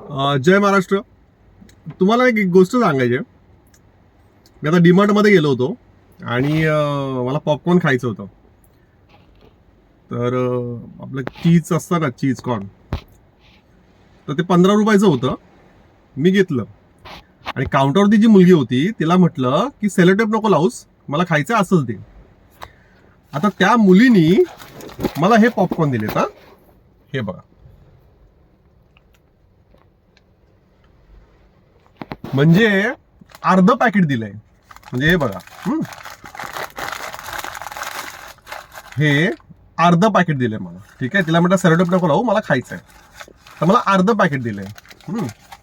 जय महाराष्ट्र. तुम्हाला एक गोष्ट सांगायची आहे. मी आता डीमार्टमध्ये गेलो होतो आणि मला पॉपकॉर्न खायचं होतं. तर आपलं चीज असतं ना, चीज कॉर्न, तर ते 15 रुपयाचं होतं. मी घेतलं आणि काउंटरवरती जी मुलगी होती तिला म्हटलं की सेलोटेप नको लावूस, मला खायचं असेल ते. आता त्या मुलीनी मला हे पॉपकॉर्न दिलेत. हा, हे बघा. म्हणजे अर्ध पॅकेट दिलंय. म्हणजे हे बघा, हे अर्ध पॅकेट दिलंय मला. ठीक आहे, तिला म्हटलं सेरोटेप नको लावू, मला खायचंय. तर मला अर्ध पॅकेट दिलंय.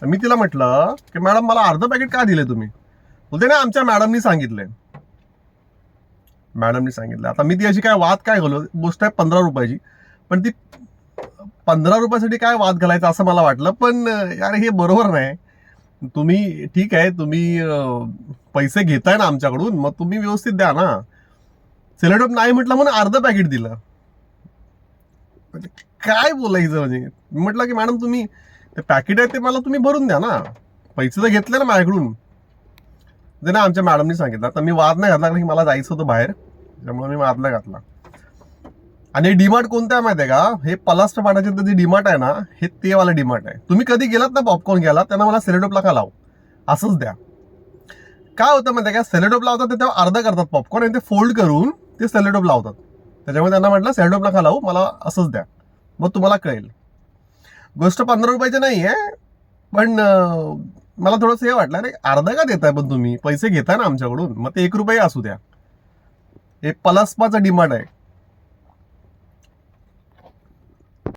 तर मी तिला म्हटलं की मॅडम मला अर्ध पॅकेट का दिले तुम्ही? बोलते ना आमच्या मॅडमनी सांगितलंय. मॅडमनी सांगितलं. आता मी ती अशी काय वाद काय घालू? गोष्ट आहे 15 रुपयाची, पण ती 15 रुपयासाठी काय वाद घालायचा असं मला वाटलं. पण यार हे बरोबर नाही. तुम्ही ठीक आहे, तुम्ही पैसे घेताय ना आमच्याकडून, मग तुम्ही व्यवस्थित द्या ना. सेलोटेप नाही म्हटलं म्हणून अर्ध पॅकेट दिलं. काय बोलायचं म्हणजे? म्हटलं की मॅडम तुम्ही ते पॅकेट आहे ते मला तुम्ही भरून द्या ना, पैसे तर घेतले ना माझ्याकडून. ते ना आमच्या मॅडमनी सांगितलं. तर मी वाद नाही घातला, कारण की मला जायचं होतं बाहेर, त्यामुळे मी वाद नाही घातला. आणि डीमार्ट कोणतं आहे माहिती आहे का? हे पलास्ट पाटाचे जे डीमार्ट आहे ना, हे ते वाला डीमार्ट आहे. तुम्ही कधी गेलात ना पॉपकॉर्न घ्यायला, त्यांना मला सेलोटेपला का लावू, असंच द्या. काय होतं माहिती आहे का? सेलोटेप लावतात ते तेव्हा अर्धा करतात पॉपकॉर्न आणि ते फोल्ड करून ते सेलोटेप लावतात. त्याच्यामुळे त्यांना म्हटलं सेलोटेपला का लावू, मला असंच द्या, मग तुम्हाला कळेल. गोष्ट 15 रुपयाची नाही आहे, पण मला थोडंसं हे वाटलं, अरे अर्धा का देताय, पण तुम्ही पैसे घेताय ना आमच्याकडून, मग ते 1 रुपये असू द्या. हे पलास्पाचं डिमांड आहे.